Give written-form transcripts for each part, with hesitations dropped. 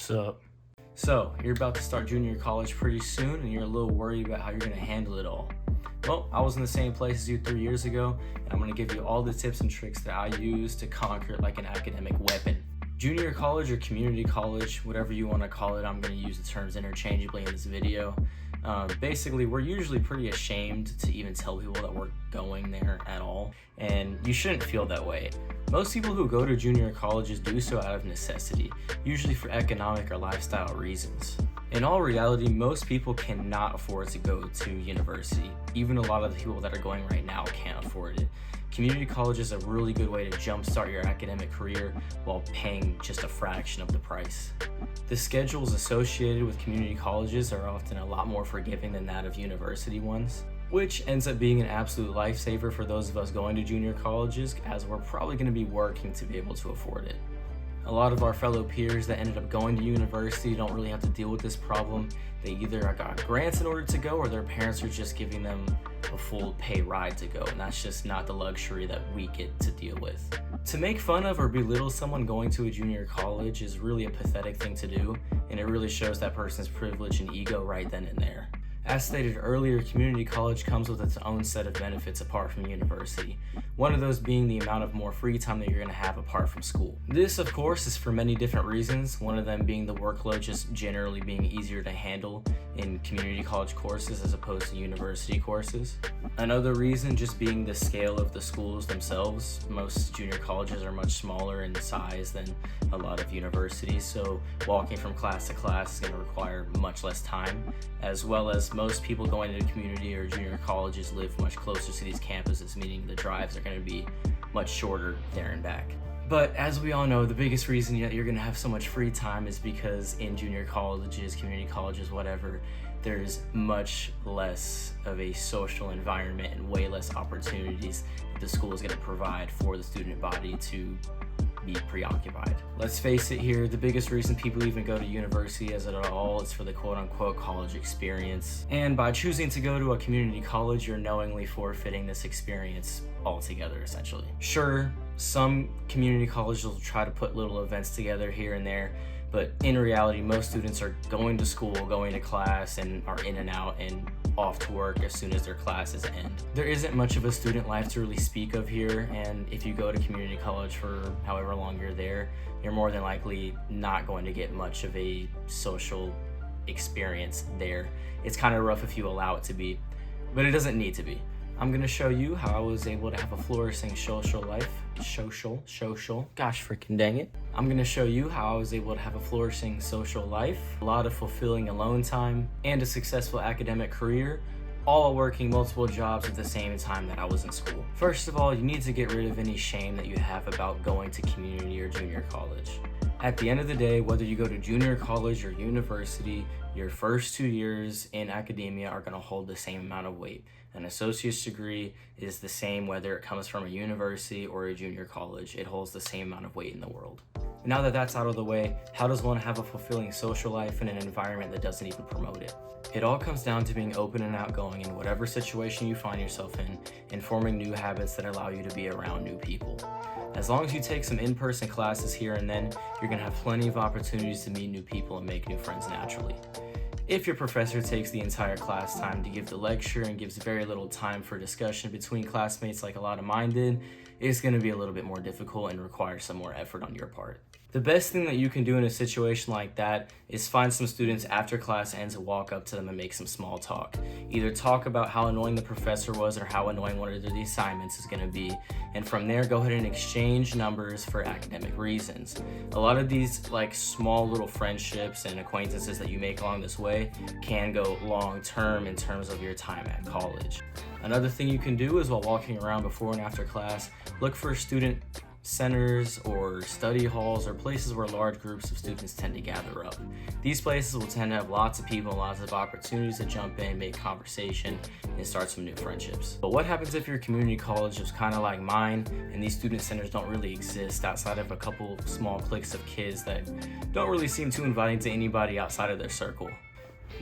What's up? So, you're about to start junior college pretty soon and you're a little worried about how you're going to handle it all. Well, I was in the same place as you 3 years ago, and I'm going to give you all the tips and tricks that I use to conquer it like an academic weapon. Junior college or community college, whatever you want to call it, I'm going to use the terms interchangeably in this video. Basically, we're usually pretty ashamed to even tell people that we're going there at all, and you shouldn't feel that way. Most people who go to junior colleges do so out of necessity, usually for economic or lifestyle reasons. In all reality, most people cannot afford to go to university. Even a lot of the people that are going right now can't afford it. Community college is a really good way to jumpstart your academic career while paying just a fraction of the price. The schedules associated with community colleges are often a lot more forgiving than that of university ones, which ends up being an absolute lifesaver for those of us going to junior colleges, as we're probably going to be working to be able to afford it. A lot of our fellow peers that ended up going to university don't really have to deal with this problem. They either got grants in order to go, or their parents are just giving them a full pay ride to go, and that's just not the luxury that we get to deal with. To make fun of or belittle someone going to a junior college is really a pathetic thing to do, and it really shows that person's privilege and ego right then and there. As stated earlier, community college comes with its own set of benefits apart from university. One of those being the amount of more free time that you're going to have apart from school. This, of course, is for many different reasons, one of them being the workload just generally being easier to handle in community college courses as opposed to university courses. Another reason just being the scale of the schools themselves. Most junior colleges are much smaller in size than a lot of universities, so walking from class to class is going to require much less time, as well as most people going to community or junior colleges live much closer to these campuses, meaning the drives are going to be much shorter there and back. But as we all know, the biggest reason that you're going to have so much free time is because in junior colleges, community colleges, whatever, there's much less of a social environment and way less opportunities that the school is going to provide for the student body to be preoccupied. Let's face it here, the biggest reason people even go to university as at all is for the quote-unquote college experience. And by choosing to go to a community college, you're knowingly forfeiting this experience altogether, essentially. Sure, some community colleges will try to put little events together here and there, but in reality, most students are going to school, going to class, and are in and out and off to work as soon as their classes end. There isn't much of a student life to really speak of here, and if you go to community college for however long you're there, you're more than likely not going to get much of a social experience there. It's kind of rough if you allow it to be, but it doesn't need to be. I'm going to show you how I was able to have a flourishing social life. Gosh freaking dang it. I'm going to show you how I was able to have a flourishing social life, a lot of fulfilling alone time, and a successful academic career, all working multiple jobs at the same time that I was in school. First of all, you need to get rid of any shame that you have about going to community or junior college. At the end of the day, whether you go to junior college or university, your first 2 years in academia are going to hold the same amount of weight. An associate's degree is the same whether it comes from a university or a junior college. It holds the same amount of weight in the world. Now that that's out of the way, how does one have a fulfilling social life in an environment that doesn't even promote it? It all comes down to being open and outgoing in whatever situation you find yourself in, and forming new habits that allow you to be around new people. As long as you take some in-person classes here and then, you're going to have plenty of opportunities to meet new people and make new friends naturally. If your professor takes the entire class time to give the lecture and gives very little time for discussion between classmates like a lot of mine did, it's going to be a little bit more difficult and require some more effort on your part. The best thing that you can do in a situation like that is find some students after class ends and walk up to them and make some small talk. Either talk about how annoying the professor was or how annoying one of the assignments is going to be, and from there go ahead and exchange numbers for academic reasons. A lot of these small little friendships and acquaintances that you make along this way can go long term in terms of your time at college. Another thing you can do is while walking around before and after class, look for student centers or study halls or places where large groups of students tend to gather up. These places will tend to have lots of people and lots of opportunities to jump in, make conversation, and start some new friendships. But what happens if your community college is kind of like mine and these student centers don't really exist outside of a couple small cliques of kids that don't really seem too inviting to anybody outside of their circle?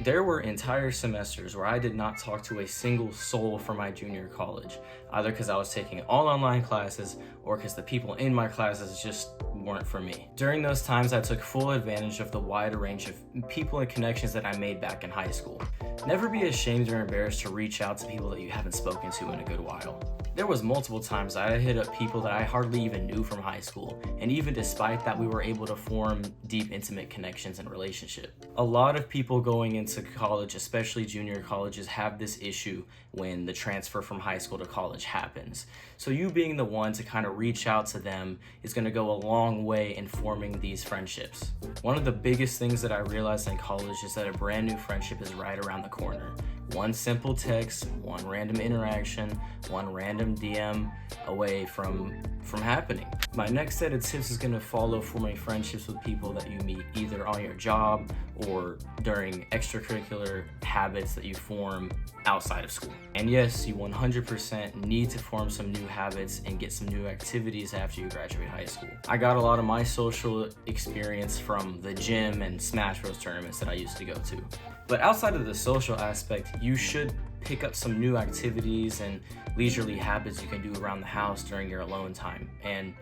There were entire semesters where I did not talk to a single soul from my junior year of college, either because I was taking all online classes or because the people in my classes just weren't for me. During those times, I took full advantage of the wide range of people and connections that I made back in high school. Never be ashamed or embarrassed to reach out to people that you haven't spoken to in a good while. There was multiple times I hit up people that I hardly even knew from high school, and even despite that, we were able to form deep, intimate connections and relationship. A lot of people going into college, especially junior colleges, have this issue when the transfer from high school to college happens. So you being the one to kind of reach out to them is going to go a long way in forming these friendships. One of the biggest things that I realized in college is that a brand new friendship is right around the corner. One simple text, one random interaction, one random DM away from happening. My next set of tips is going to follow forming friendships with people that you meet either on your job or during extracurricular habits that you form outside of school. And yes, you 100% need to form some new habits and get some new activities after you graduate high school. I got a lot of my social experience from the gym and Smash Bros tournaments that I used to go to. But outside of the social aspect, you should pick up some new activities and leisurely habits you can do around the house during your alone time. And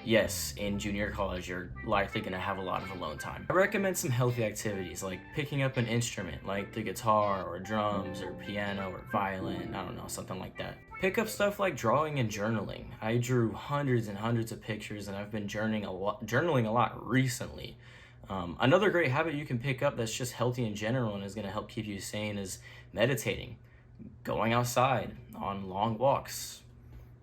yes, in junior college, you're likely going to have a lot of alone time. I recommend some healthy activities like picking up an instrument like the guitar or drums or piano or violin, I don't know, something like that. Pick up stuff like drawing and journaling. I drew hundreds and hundreds of pictures, and I've been journaling a lot recently. Another great habit you can pick up that's just healthy in general and is going to help keep you sane is meditating, going outside on long walks.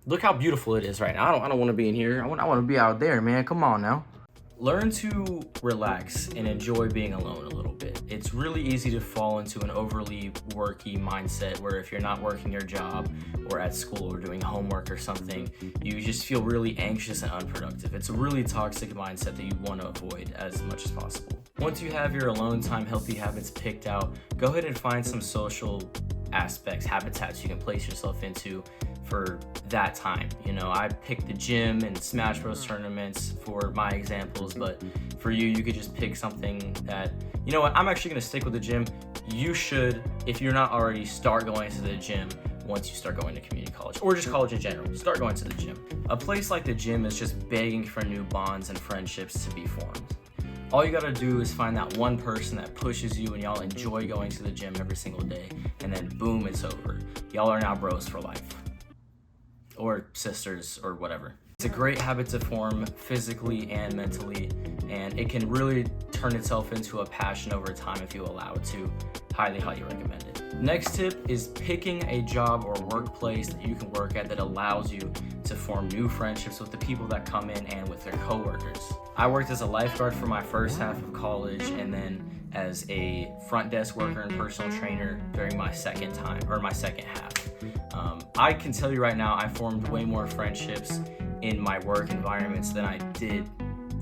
Look how beautiful it is right now. I don't want to be in here. I want to be out there, man. Come on now. Learn to relax and enjoy being alone a little bit. It's really easy to fall into an overly worky mindset where if you're not working your job or at school or doing homework or something, you just feel really anxious and unproductive. It's a really toxic mindset that you want to avoid as much as possible. Once you have your alone time healthy habits picked out, go ahead and find some social aspects, habitats you can place yourself into for that time. You know, I picked the gym and Smash Bros tournaments for my examples, but for you, you could just pick something that, you know what, I'm actually gonna stick with the gym. You should, if you're not already, start going to the gym once you start going to community college, or just college in general. Start going to the gym. A place like the gym is just begging for new bonds and friendships to be formed. All you gotta do is find that one person that pushes you and y'all enjoy going to the gym every single day, and then boom, it's over. Y'all are now bros for life. Or sisters or whatever. It's a great habit to form physically and mentally, and it can really turn itself into a passion over time if you allow it to. Highly recommend it. Next tip is picking a job or workplace that you can work at that allows you to form new friendships with the people that come in and with their coworkers. I worked as a lifeguard for my first half of college and then as a front desk worker and personal trainer during my second half. I can tell you right now, I formed way more friendships in my work environments than I did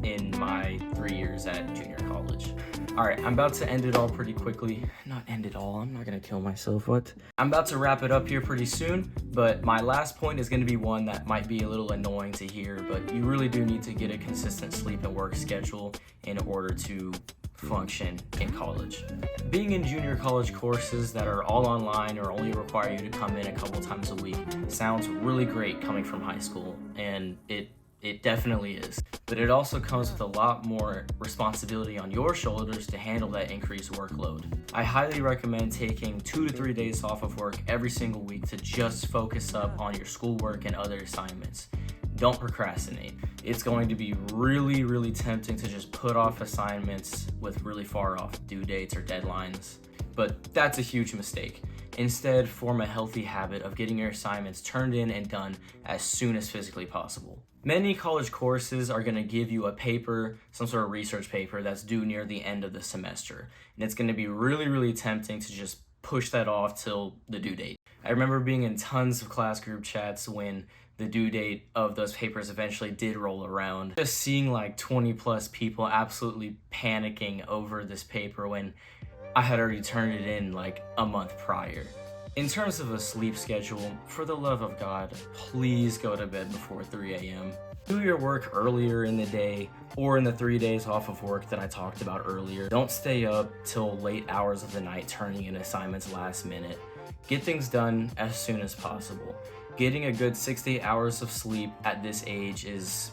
in my 3 years at junior college. All right, I'm about to end it all pretty quickly. Not end it all, I'm not gonna kill myself, what? I'm about to wrap it up here pretty soon, but my last point is gonna be one that might be a little annoying to hear, but you really do need to get a consistent sleep and work schedule in order to function in college. Being in junior college courses that are all online or only require you to come in a couple times a week sounds really great coming from high school, and it definitely is. But it also comes with a lot more responsibility on your shoulders to handle that increased workload. I highly recommend taking 2 to 3 days off of work every single week to just focus up on your schoolwork and other assignments. Don't procrastinate. It's going to be really tempting to just put off assignments with really far off due dates or deadlines, but that's a huge mistake. Instead, form a healthy habit of getting your assignments turned in and done as soon as physically possible. Many college courses are going to give you a paper, some sort of research paper that's due near the end of the semester, and it's going to be really tempting to just push that off till the due date. I remember being in tons of class group chats when the due date of those papers eventually did roll around. Just seeing like 20 plus people absolutely panicking over this paper when I had already turned it in like a month prior. In terms of a sleep schedule, for the love of God, please go to bed before 3 a.m. Do your work earlier in the day or in the 3 days off of work that I talked about earlier. Don't stay up till late hours of the night turning in assignments last minute. Get things done as soon as possible. Getting a good 6 to 8 hours of sleep at this age is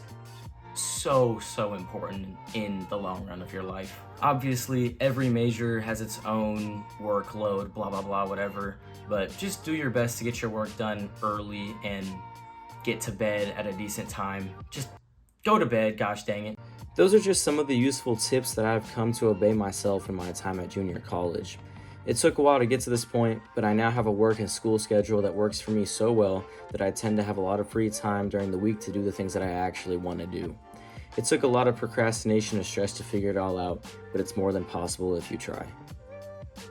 so important in the long run of your life. Obviously, every major has its own workload, blah blah blah, whatever, but just do your best to get your work done early and get to bed at a decent time. Just go to bed, gosh dang it. Those are just some of the useful tips that I've come to obey myself in my time at junior college. It took a while to get to this point, but I now have a work and school schedule that works for me so well that I tend to have a lot of free time during the week to do the things that I actually want to do. It took a lot of procrastination and stress to figure it all out, but it's more than possible if you try.